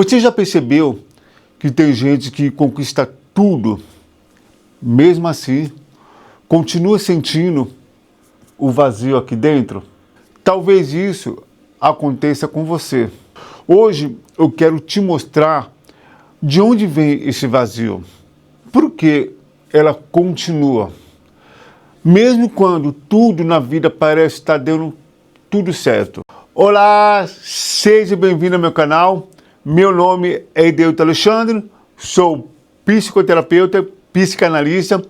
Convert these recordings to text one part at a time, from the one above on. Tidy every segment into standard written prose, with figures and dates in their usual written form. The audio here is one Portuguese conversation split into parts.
Você já percebeu que tem gente que conquista tudo, mesmo assim, continua sentindo o vazio aqui dentro? Talvez isso aconteça com você. Hoje eu quero te mostrar de onde vem esse vazio. Por que ela continua? Mesmo quando tudo na vida parece estar dando tudo certo. Olá, seja bem-vindo ao meu canal. Meu nome é Edeilton Alexandre, sou psicoterapeuta, psicanalista.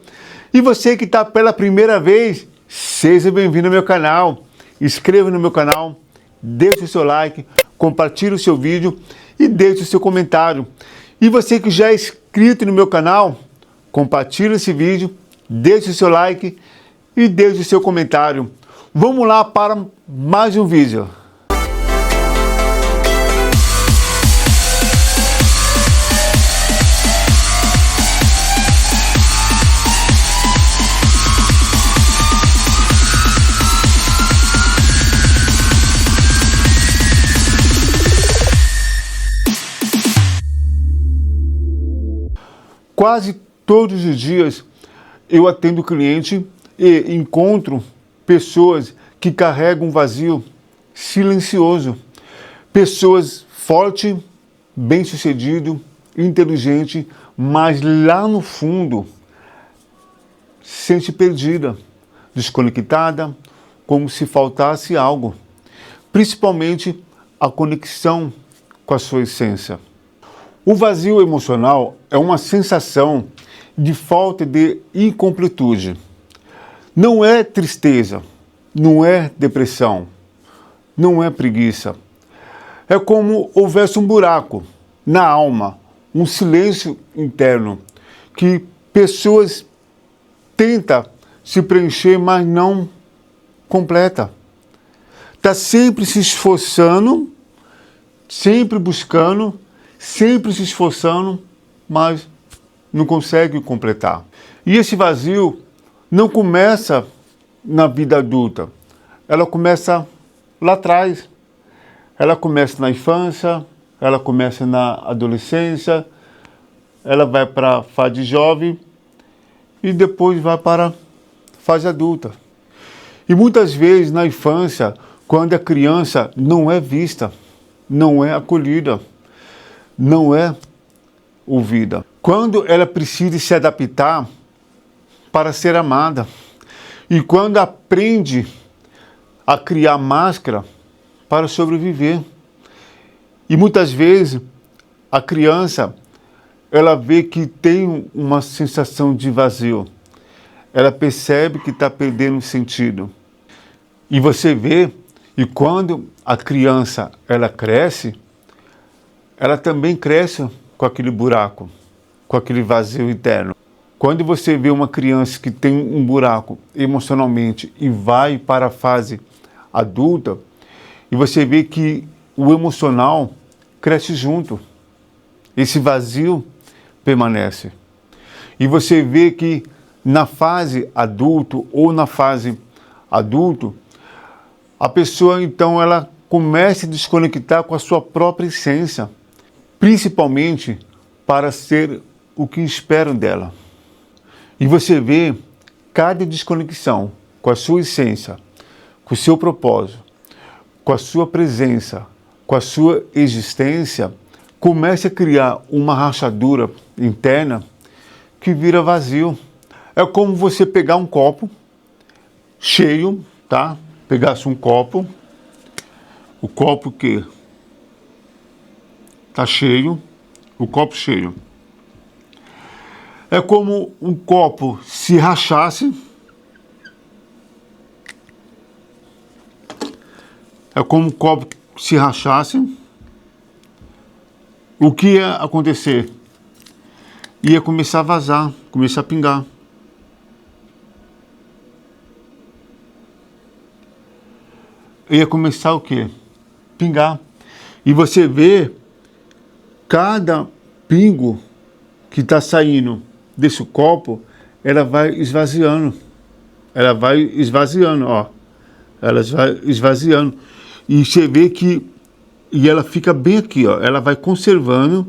E você que está pela primeira vez, seja bem-vindo ao meu canal. Inscreva no meu canal, deixe o seu like, compartilhe o seu vídeo e deixe o seu comentário. E você que já é inscrito no meu canal, compartilhe esse vídeo, deixe o seu like e deixe o seu comentário. Vamos lá para mais um vídeo. Quase todos os dias eu atendo cliente e encontro pessoas que carregam um vazio silencioso. Pessoas fortes, bem-sucedidas, inteligentes, mas lá no fundo sente perdida, desconectada, como se faltasse algo. Principalmente a conexão com a sua essência. O vazio emocional é uma sensação de falta de incompletude. Não é tristeza, não é depressão, não é preguiça. É como houvesse um buraco na alma, um silêncio interno, que pessoas tentam se preencher, mas não completa. Está sempre se esforçando, sempre buscando, sempre se esforçando, mas não consegue completar. E esse vazio não começa na vida adulta, ela começa lá atrás. Ela começa na infância, ela começa na adolescência, ela vai para a fase jovem e depois vai para a fase adulta. E muitas vezes na infância, quando a criança não é vista, não é acolhida, não é ouvida. Quando ela precisa se adaptar para ser amada. E quando aprende a criar máscara para sobreviver. E muitas vezes a criança, ela vê que tem uma sensação de vazio. Ela percebe que está perdendo sentido. E você vê, e quando a criança ela cresce, ela também cresce com aquele buraco, com aquele vazio interno. Quando você vê uma criança que tem um buraco emocionalmente e vai para a fase adulta, e você vê que o emocional cresce junto, esse vazio permanece. E você vê que na fase adulto ou na fase adulto, a pessoa então ela começa a desconectar com a sua própria essência, principalmente para ser o que esperam dela. E você vê cada desconexão com a sua essência, com o seu propósito, com a sua presença, com a sua existência, começa a criar uma rachadura interna que vira vazio. É como você pegar um copo cheio, tá? Pegasse um copo, o copo que está cheio, o copo cheio. É como um copo se rachasse, é como um copo se rachasse, o que ia acontecer? Ia começar a vazar, começar a pingar. Ia começar o quê? Pingar. E você vê cada pingo que está saindo desse copo, ela vai esvaziando. Ela vai esvaziando, ó. Ela vai esvaziando. E você vê que e ela fica bem aqui, ó. Ela vai conservando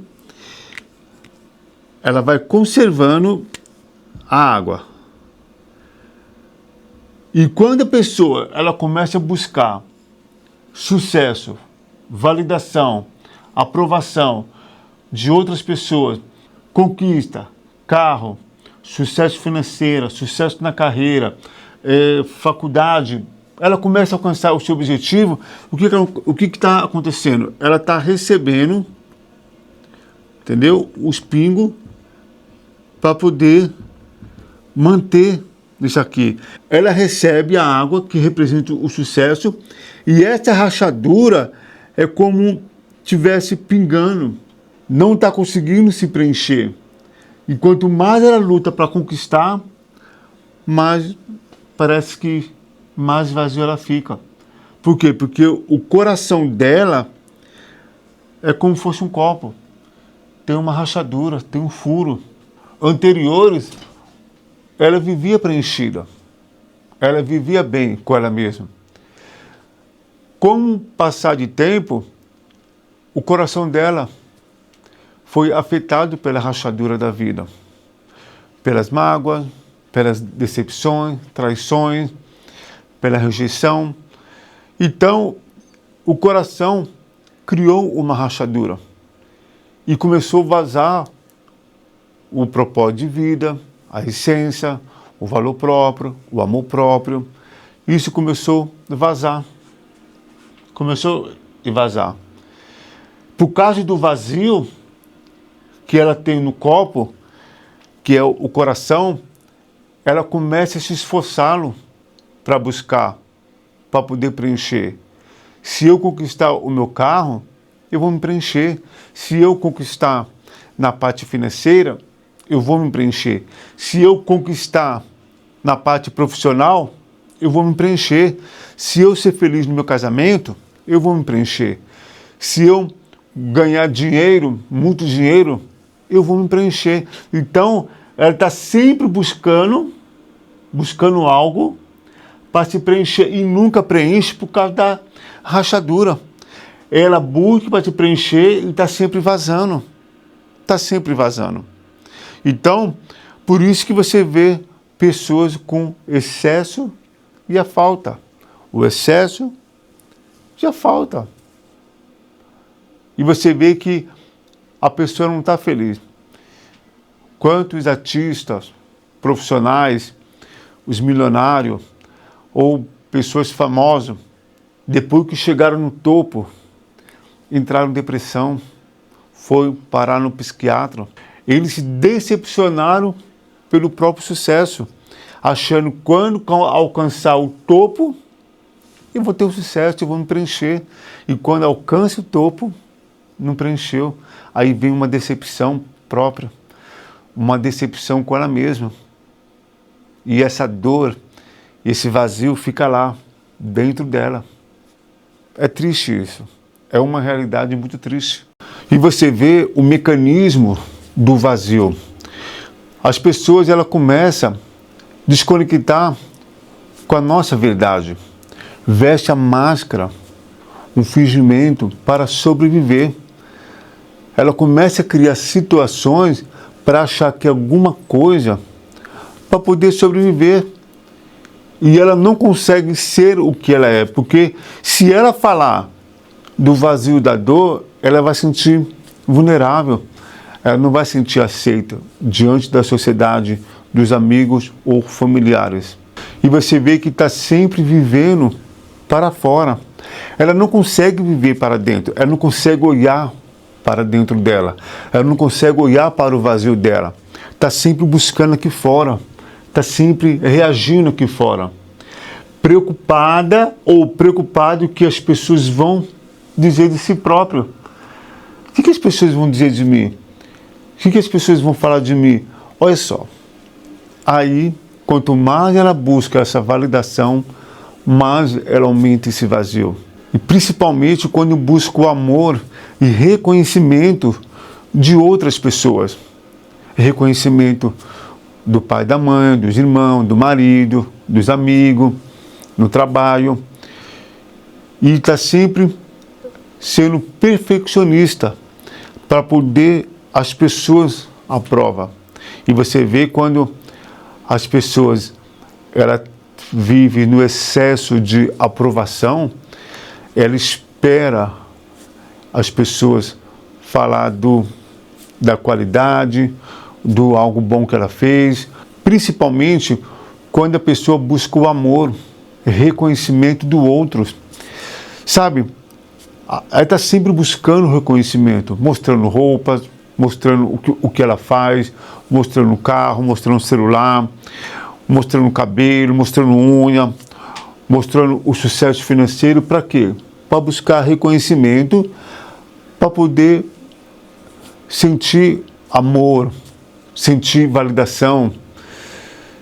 a água. E quando a pessoa ela começa a buscar sucesso, validação, aprovação de outras pessoas, conquista, carro, sucesso financeiro, sucesso na carreira, faculdade, ela começa a alcançar o seu objetivo, o que está acontecendo? Ela está recebendo, entendeu? Os pingos para poder manter isso aqui. Ela recebe a água que representa o sucesso e essa rachadura é como tivesse pingando, não está conseguindo se preencher. E quanto mais ela luta para conquistar, mais parece que mais vazio ela fica. Por quê? Porque o coração dela é como se fosse um copo. Tem uma rachadura, tem um furo. Anteriores, ela vivia preenchida. Ela vivia bem com ela mesma. Com o passar de tempo, o coração dela foi afetado pela rachadura da vida. Pelas mágoas, pelas decepções, traições, pela rejeição. Então, o coração criou uma rachadura e começou a vazar o propósito de vida, a essência, o valor próprio, o amor próprio. Isso começou a vazar. Começou a vazar. Por causa do vazio que ela tem no copo, que é o coração, ela começa a se esforçá-lo para buscar, para poder preencher. Se eu conquistar o meu carro, eu vou me preencher. Se eu conquistar na parte financeira, eu vou me preencher. Se eu conquistar na parte profissional, eu vou me preencher. Se eu ser feliz no meu casamento, eu vou me preencher. Se eu ganhar dinheiro, muito dinheiro, eu vou me preencher. Então, ela está sempre buscando algo para se preencher e nunca preenche por causa da rachadura. Ela busca para se preencher e está sempre vazando. Está sempre vazando. Então, por isso que você vê pessoas com excesso e a falta. O excesso e a falta. E você vê que a pessoa não está feliz. Quantos artistas, profissionais, os milionários ou pessoas famosas, depois que chegaram no topo, entraram em depressão, foi parar no psiquiatra. Eles se decepcionaram pelo próprio sucesso, achando que quando alcançar o topo, eu vou ter o sucesso, eu vou me preencher. E quando alcança o topo, não preencheu. Aí vem uma decepção própria, uma decepção com ela mesma. E essa dor, esse vazio fica lá, dentro dela. É triste isso. É uma realidade muito triste. E você vê o mecanismo do vazio. As pessoas ela começam a desconectar com a nossa verdade. Veste a máscara, um fingimento para sobreviver. Ela começa a criar situações para achar que alguma coisa para poder sobreviver. E ela não consegue ser o que ela é, porque se ela falar do vazio da dor, ela vai se sentir vulnerável. Ela não vai se sentir aceita diante da sociedade, dos amigos ou familiares. E você vê que está sempre vivendo para fora. Ela não consegue viver para dentro, ela não consegue olhar para dentro dela, ela não consegue olhar para o vazio dela. Está sempre buscando aqui fora, está sempre reagindo aqui fora. Preocupada ou preocupado que as pessoas vão dizer de si próprio. O que as pessoas vão dizer de mim? O que as pessoas vão falar de mim? Olha só. Aí, quanto mais ela busca essa validação, mais ela aumenta esse vazio. E principalmente quando busca o amor e reconhecimento de outras pessoas. Reconhecimento do pai, da mãe, dos irmãos, do marido, dos amigos, no trabalho. E está sempre sendo perfeccionista para poder as pessoas aprovar. E você vê quando as pessoas vivem no excesso de aprovação, ela espera as pessoas falar da qualidade, do algo bom que ela fez, principalmente quando a pessoa busca o amor, reconhecimento do outro. Sabe, ela está sempre buscando reconhecimento, mostrando roupas, mostrando o que ela faz, mostrando o carro, mostrando o celular, mostrando o cabelo, mostrando unha, mostrando o sucesso financeiro. Para quê? Para buscar reconhecimento, para poder sentir amor, sentir validação,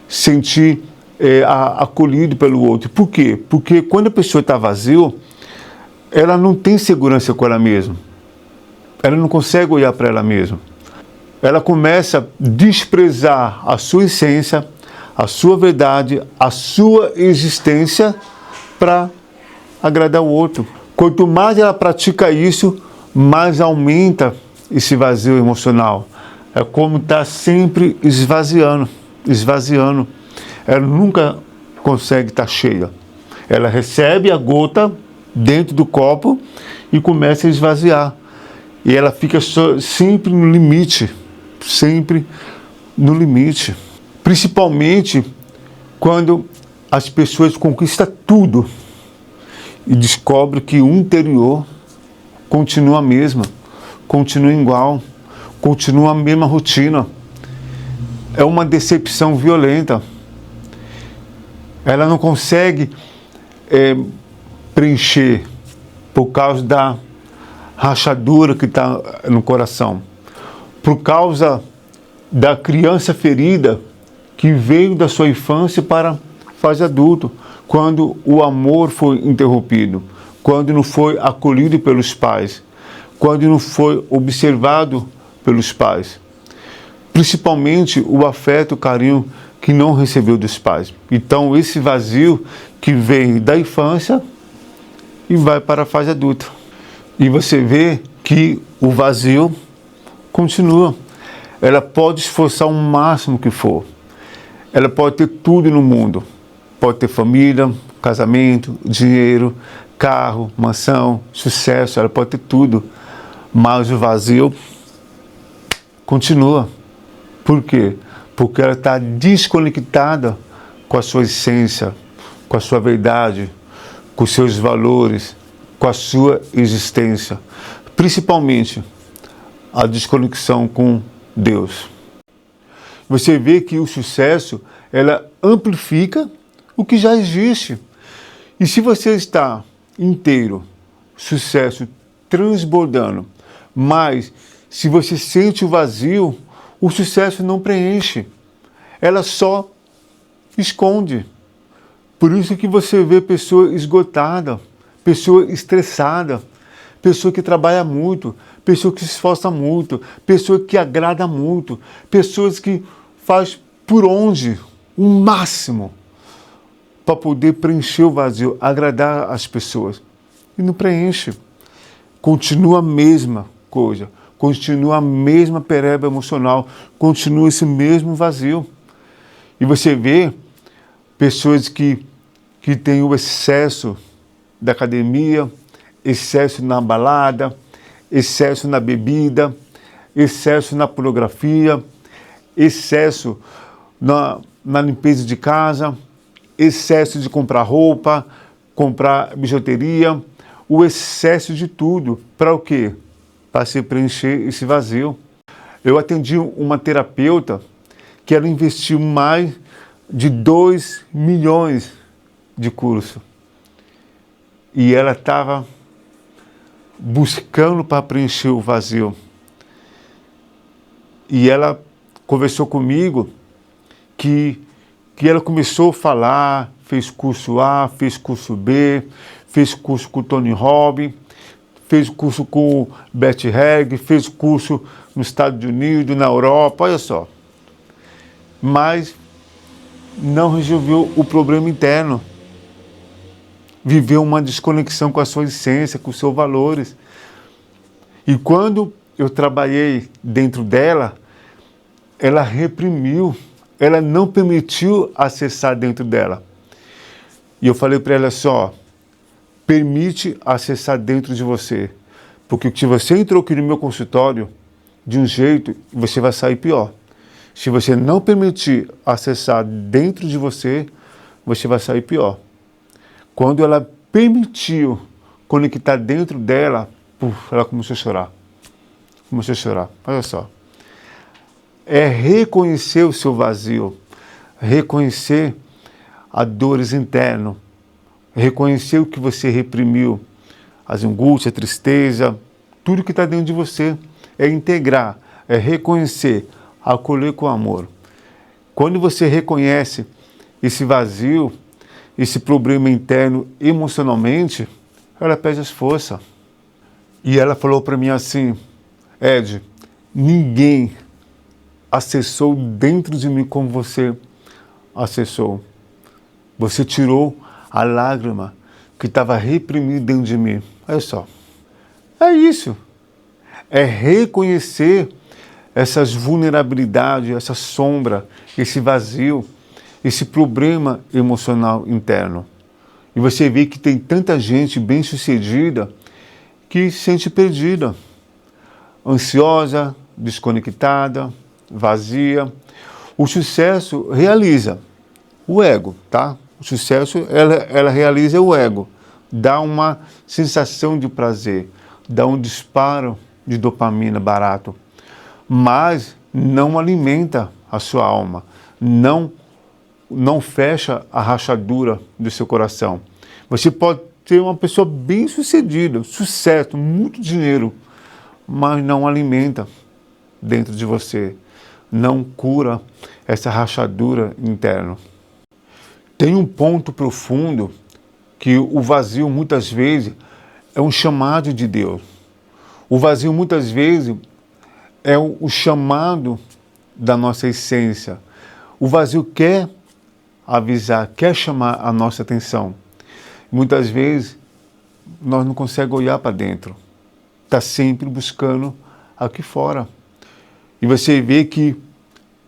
sentir acolhido pelo outro. Por quê? Porque quando a pessoa está vazia, ela não tem segurança com ela mesma. Ela não consegue olhar para ela mesma. Ela começa a desprezar a sua essência, a sua verdade, a sua existência para agradar o outro. Quanto mais ela pratica isso, mais aumenta esse vazio emocional. É como estar sempre esvaziando. Ela nunca consegue estar cheia. Ela recebe a gota dentro do copo e começa a esvaziar. E ela fica sempre no limite. Sempre no limite. Principalmente quando as pessoas conquistam tudo e descobrem que o interior continua a mesma, continua igual, continua a mesma rotina. É uma decepção violenta. Ela não consegue preencher por causa da rachadura que está no coração, por causa da criança ferida que veio da sua infância para a fase adulto, quando o amor foi interrompido, quando não foi acolhido pelos pais, quando não foi observado pelos pais. Principalmente o afeto, o carinho que não recebeu dos pais. Então esse vazio que vem da infância e vai para a fase adulta. E você vê que o vazio continua. Ela pode esforçar o máximo que for. Ela pode ter tudo no mundo. Pode ter família, casamento, dinheiro, carro, mansão, sucesso. Ela pode ter tudo. Mas o vazio continua. Por quê? Porque ela está desconectada com a sua essência, com a sua verdade, com os seus valores, com a sua existência. Principalmente a desconexão com Deus. Você vê que o sucesso, ela amplifica o que já existe. E se você está inteiro, sucesso transbordando, mas se você sente o vazio, o sucesso não preenche. Ela só esconde. Por isso que você vê pessoa esgotada, pessoa estressada, pessoa que trabalha muito, pessoa que se esforça muito, pessoa que agrada muito, pessoas que faz por onde o máximo para poder preencher o vazio, agradar as pessoas. E não preenche. Continua a mesma coisa, continua a mesma pereba emocional, continua esse mesmo vazio. E você vê pessoas que têm o excesso da academia, excesso na balada, excesso na bebida, excesso na pornografia, excesso na limpeza de casa, excesso de comprar roupa, comprar bijuteria, o excesso de tudo. Para o quê? Para se preencher esse vazio. Eu atendi uma terapeuta que ela investiu mais de 2 milhões de curso. E ela estava buscando para preencher o vazio. E ela conversou comigo que ela começou a falar, fez curso A, fez curso B, fez curso com o Tony Robbins, fez curso com o Bert Hellinger, fez curso nos Estados Unidos, na Europa, olha só. Mas não resolveu o problema interno. Viveu uma desconexão com a sua essência, com os seus valores. E quando eu trabalhei dentro dela, ela reprimiu, ela não permitiu acessar dentro dela. E eu falei para ela só, permite acessar dentro de você. Porque se você entrou aqui no meu consultório de um jeito, você vai sair pior. Se você não permitir acessar dentro de você, você vai sair pior. Quando ela permitiu conectar dentro dela, ela começou a chorar. Começou a chorar. Olha só. É reconhecer o seu vazio, reconhecer as dores internas, reconhecer o que você reprimiu, as angústias, a tristeza, tudo que está dentro de você. É integrar, é reconhecer, acolher com amor. Quando você reconhece esse vazio, esse problema interno emocionalmente, ela perde as forças. E ela falou para mim assim, Ed, ninguém acessou dentro de mim como você acessou. Você tirou a lágrima que estava reprimida dentro de mim. Olha só. É isso. É reconhecer essas vulnerabilidades, essa sombra, esse vazio, esse problema emocional interno. E você vê que tem tanta gente bem-sucedida que se sente perdida, ansiosa, desconectada, vazia. O sucesso realiza o ego, tá? O sucesso, ela realiza o ego, dá uma sensação de prazer, dá um disparo de dopamina barato, mas não alimenta a sua alma, não fecha a rachadura do seu coração. Você pode ter uma pessoa bem-sucedida, sucesso, muito dinheiro, mas não alimenta dentro de você, não cura essa rachadura interna. Tem um ponto profundo que o vazio muitas vezes é um chamado de Deus. O vazio muitas vezes é o chamado da nossa essência. O vazio quer avisar, quer chamar a nossa atenção. Muitas vezes nós não conseguimos olhar para dentro. Está sempre buscando aqui fora. E você vê que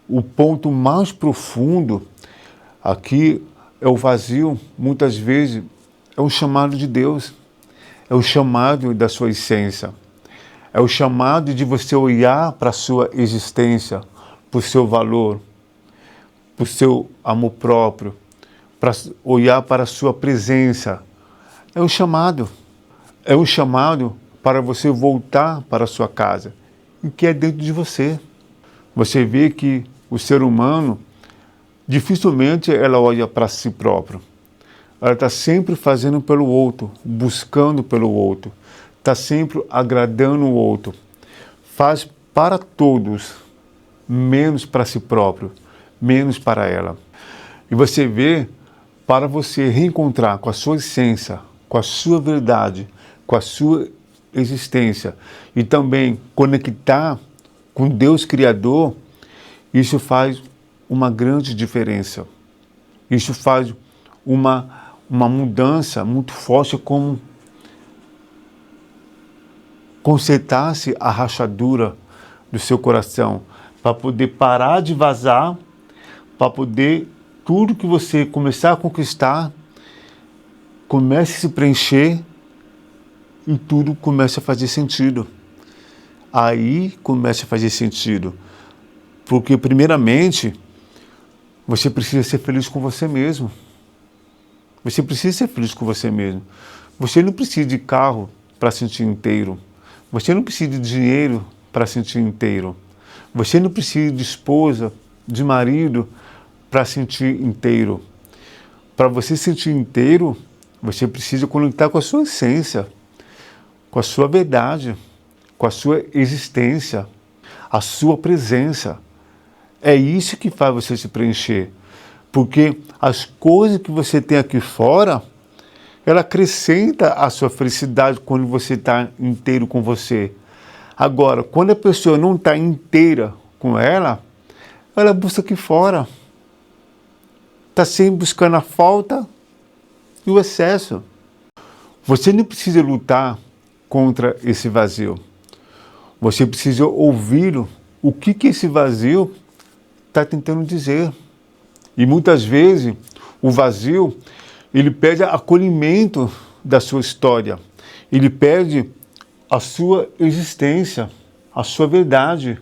o ponto mais profundo aqui é o vazio, muitas vezes é um chamado de Deus, é o chamado da sua essência, é o chamado de você olhar para a sua existência, para o seu valor, para o seu amor próprio, para olhar para a sua presença. É um chamado para você voltar para a sua casa, e que é dentro de você. Você vê que o ser humano, dificilmente ela olha para si próprio. Ela está sempre fazendo pelo outro, buscando pelo outro, está sempre agradando o outro. Faz para todos, menos para si próprio, menos para ela. E você vê, para você reencontrar com a sua essência, com a sua verdade, com a sua existência e também conectar com Deus Criador, isso faz uma grande diferença. Isso faz uma mudança muito forte, como consertar-se a rachadura do seu coração, para poder parar de vazar, para poder tudo que você começar a conquistar, comece a se preencher e tudo começa a fazer sentido. Aí começa a fazer sentido. Porque, primeiramente, você precisa ser feliz com você mesmo. Você precisa ser feliz com você mesmo. Você não precisa de carro para sentir inteiro. Você não precisa de dinheiro para sentir inteiro. Você não precisa de esposa, de marido para sentir inteiro. Para você sentir inteiro, você precisa conectar com a sua essência, com a sua verdade, com a sua existência, a sua presença. É isso que faz você se preencher. Porque as coisas que você tem aqui fora, ela acrescenta a sua felicidade quando você está inteiro com você. Agora, quando a pessoa não está inteira com ela busca aqui fora. Está sempre buscando a falta e o excesso. Você não precisa lutar contra esse vazio. Você precisa ouvi-lo. O que esse vazio está tentando dizer? E muitas vezes o vazio, ele pede acolhimento da sua história. Ele pede a sua existência, a sua verdade.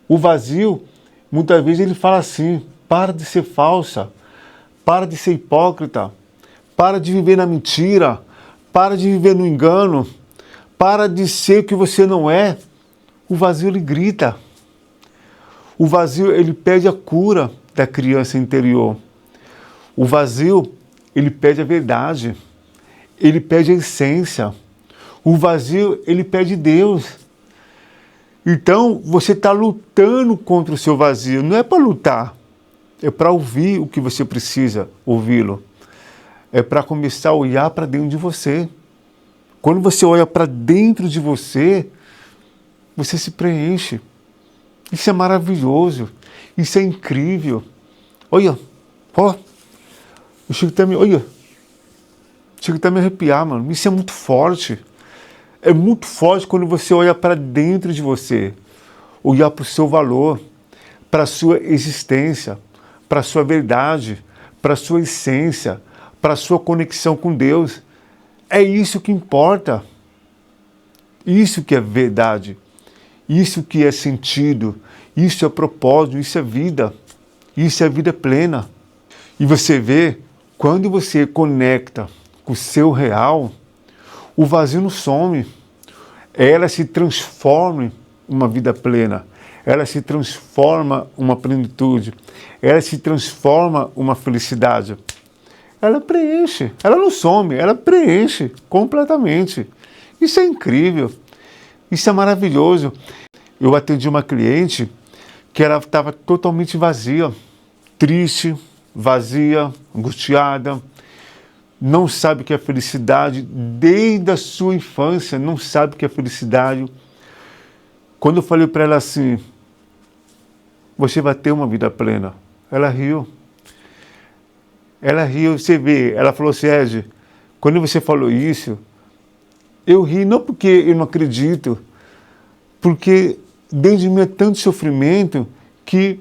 O vazio, muitas vezes ele fala assim: para de ser falsa, para de ser hipócrita, para de viver na mentira, para de viver no engano, para de ser o que você não é. O vazio, ele grita. O vazio, ele pede a cura da criança interior. O vazio, ele pede a verdade. Ele pede a essência. O vazio, ele pede Deus. Então, você está lutando contra o seu vazio. Não é para lutar, é para ouvir o que você precisa ouvi-lo. É para começar a olhar para dentro de você. Quando você olha para dentro de você, você se preenche. Isso é maravilhoso. Isso é incrível. Olha, ó, eu chego até a me arrepiar, mano. Isso é muito forte. É muito forte quando você olha para dentro de você. Olhar para o seu valor, para a sua existência, para a sua verdade, para a sua essência, para a sua conexão com Deus. É isso que importa. Isso que é verdade. Isso que é sentido. Isso é propósito. Isso é vida. Isso é vida plena. E você vê, quando você conecta com o seu real, o vazio não some. Ela se transforma em uma vida plena. Ela se transforma em uma plenitude. Ela se transforma em uma felicidade. Ela preenche. Ela não some, ela preenche completamente. Isso é incrível. Isso é maravilhoso. Eu atendi uma cliente que ela estava totalmente vazia, triste, vazia, angustiada, não sabe o que é felicidade, desde a sua infância, não sabe o que é felicidade. Quando eu falei para ela assim, você vai ter uma vida plena, ela riu. Ela riu, você vê, ela falou assim, Ed, quando você falou isso, eu ri não porque eu não acredito, porque dentro de mim é tanto sofrimento que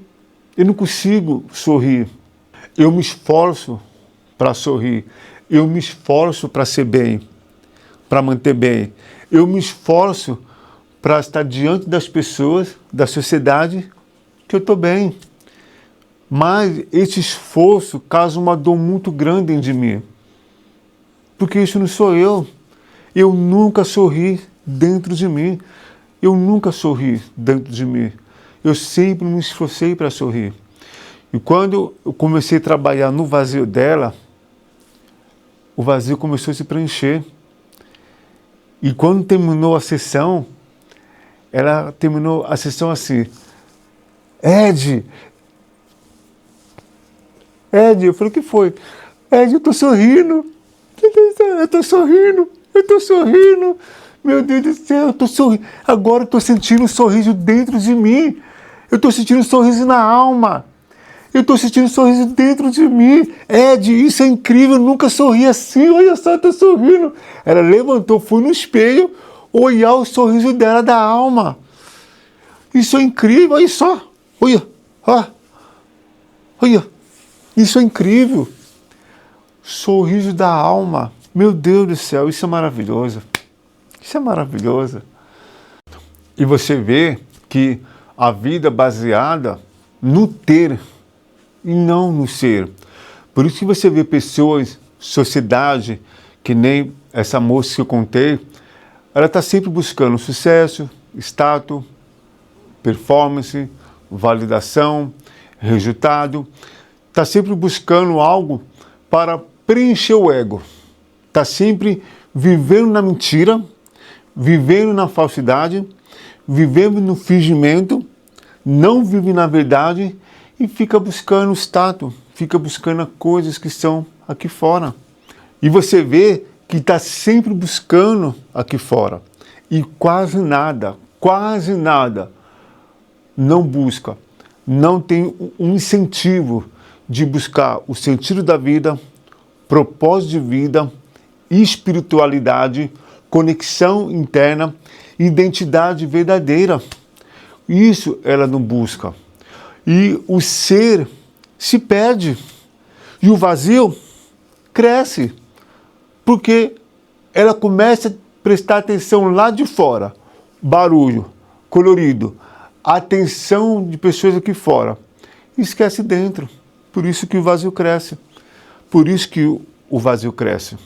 eu não consigo sorrir. Eu me esforço para sorrir. Eu me esforço para ser bem, para manter bem. Eu me esforço para estar diante das pessoas, da sociedade, que eu estou bem. Mas esse esforço causa uma dor muito grande dentro de mim. Porque isso não sou eu. Eu nunca sorri dentro de mim. Eu nunca sorri dentro de mim. Eu sempre me esforcei para sorrir. E quando eu comecei a trabalhar no vazio dela, o vazio começou a se preencher. E quando terminou a sessão, ela terminou a sessão assim, Ed, eu falei, o que foi? Ed, eu tô sorrindo. Eu tô sorrindo. Meu Deus do céu, eu tô sorrindo. Agora eu tô sentindo um sorriso dentro de mim. Eu tô sentindo um sorriso na alma. Eu tô sentindo um sorriso dentro de mim. Ed, isso é incrível, eu nunca sorri assim. Olha só, eu tô sorrindo. Ela levantou, foi no espelho, olhar o sorriso dela da alma. Isso é incrível, olha só. Olha. Isso é incrível. Sorriso da alma. Meu Deus do céu, isso é maravilhoso. Isso é maravilhoso. E você vê que a vida baseada no ter e não no ser. Por isso que você vê pessoas, sociedade, que nem essa moça que eu contei, ela está sempre buscando sucesso, status, performance, validação, resultado. Está sempre buscando algo para preencher o ego. Está sempre vivendo na mentira, vivendo na falsidade, vivendo no fingimento, não vive na verdade e fica buscando status, fica buscando coisas que estão aqui fora. E você vê que está sempre buscando aqui fora e quase nada não busca, não tem um incentivo de buscar o sentido da vida, propósito de vida, espiritualidade, conexão interna identidade verdadeira. Isso ela não busca. E o ser se perde. E o vazio cresce. Porque ela começa a prestar atenção lá de fora. Barulho, colorido, atenção de pessoas aqui fora. E esquece dentro. Por isso que o vazio cresce. Por isso que o vazio cresce.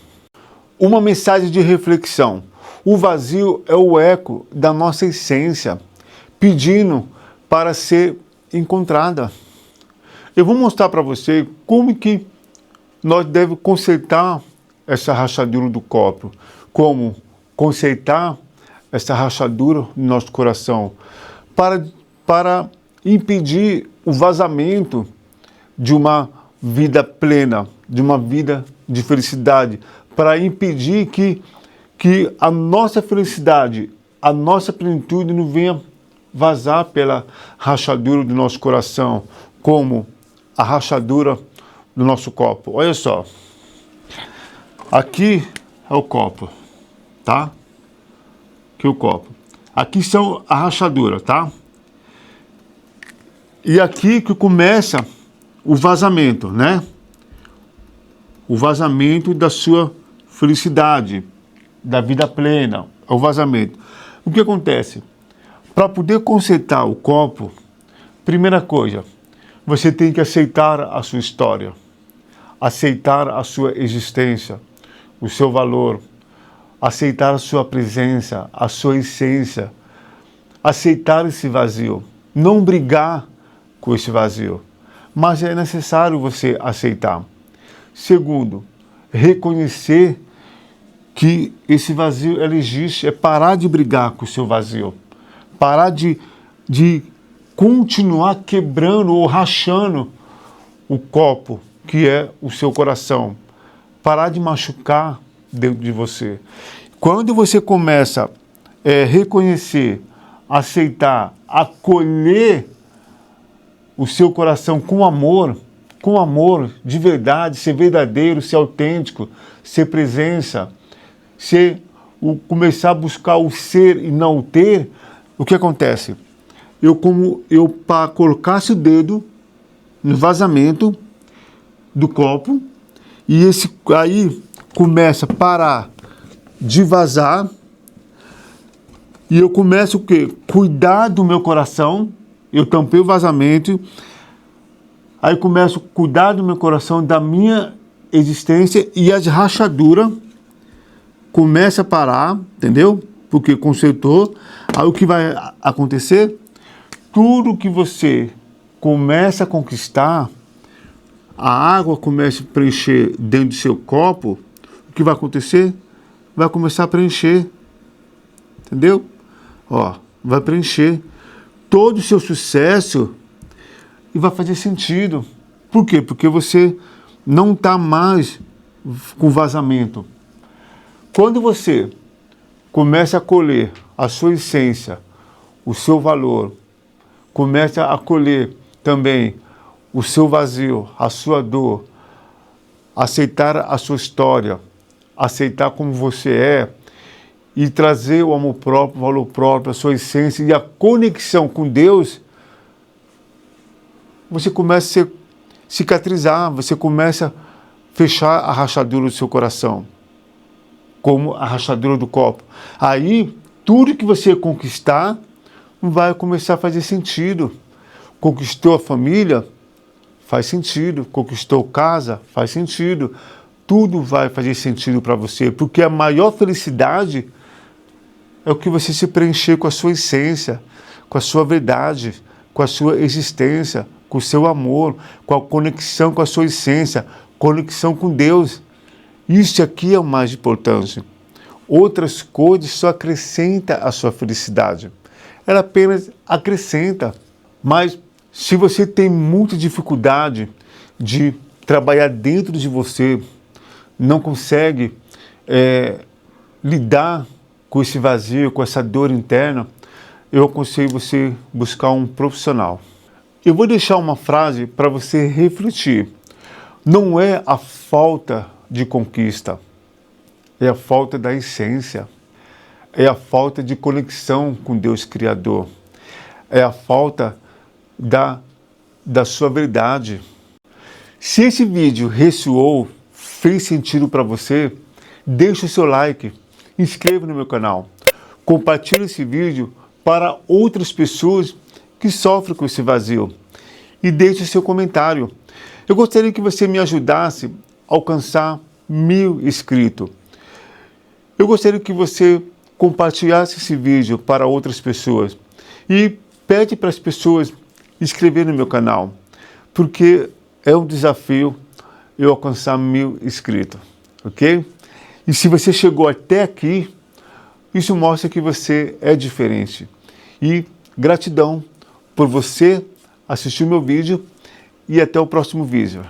Uma mensagem de reflexão. O vazio é o eco da nossa essência, pedindo para ser encontrada. Eu vou mostrar para você como que nós devemos consertar essa rachadura do copo, como consertar essa rachadura no nosso coração, para impedir o vazamento de uma vida plena, de uma vida de felicidade, para impedir que a nossa felicidade, a nossa plenitude não venha vazar pela rachadura do nosso coração, como a rachadura do nosso copo. Olha só, aqui é o copo, tá? Aqui é o copo. Aqui são a rachadura, tá? E aqui que começa o vazamento, né? O vazamento da sua felicidade, da vida plena, o vazamento. O que acontece? Para poder consertar o copo, primeira coisa, você tem que aceitar a sua história, aceitar a sua existência, o seu valor, aceitar a sua presença, a sua essência, aceitar esse vazio, não brigar com esse vazio, mas é necessário você aceitar. Segundo, reconhecer que esse vazio existe, é parar de brigar com o seu vazio, parar de continuar quebrando ou rachando o copo que é o seu coração, parar de machucar dentro de você. Quando você começa a reconhecer, aceitar, acolher o seu coração com amor de verdade, ser verdadeiro, ser autêntico, ser presença, começar a buscar o ser e não o ter, o que acontece? Para colocasse o dedo no vazamento do copo, e esse aí começa a parar de vazar, e eu começo o quê? Cuidar do meu coração, eu tampei o vazamento, aí começo a cuidar do meu coração, da minha existência, e as rachaduras começa a parar, entendeu? Porque consertou. Aí o que vai acontecer? Tudo que você começa a conquistar, a água começa a preencher dentro do seu copo, o que vai acontecer? Vai começar a preencher, entendeu? Ó, vai preencher todo o seu sucesso e vai fazer sentido. Por quê? Porque você não está mais com vazamento. Quando você começa a colher a sua essência, o seu valor, começa a colher também o seu vazio, a sua dor, aceitar a sua história, aceitar como você é e trazer o amor próprio, o valor próprio, a sua essência e a conexão com Deus, você começa a cicatrizar, você começa a fechar a rachadura do seu coração, como a rachadura do copo. Aí, tudo que você conquistar vai começar a fazer sentido. Conquistou a família? Faz sentido. Conquistou casa? Faz sentido. Tudo vai fazer sentido para você, porque a maior felicidade é o que você se preencher com a sua essência, com a sua verdade, com a sua existência, com o seu amor, com a conexão com a sua essência, conexão com Deus. Isso aqui é o mais importante. Outras coisas só acrescentam a sua felicidade. Ela apenas acrescenta. Mas se você tem muita dificuldade de trabalhar dentro de você, não consegue lidar com esse vazio, com essa dor interna, eu aconselho você buscar um profissional. Eu vou deixar uma frase para você refletir. Não é a falta de conquista, é a falta da essência. é a falta de conexão com Deus Criador. É a falta da sua verdade. Se esse vídeo ressoou, fez sentido para você, deixe o seu like, inscreva no meu canal, compartilhe esse vídeo para outras pessoas que sofrem com esse vazio e deixe o seu comentário. Eu gostaria que você me ajudasse a alcançar 1000 inscritos. Eu gostaria que você compartilhasse esse vídeo para outras pessoas e pede para as pessoas inscreverem no meu canal, porque é um desafio eu alcançar 1000 inscritos, ok? E se você chegou até aqui, isso mostra que você é diferente. E gratidão por você assistir o meu vídeo e até o próximo vídeo.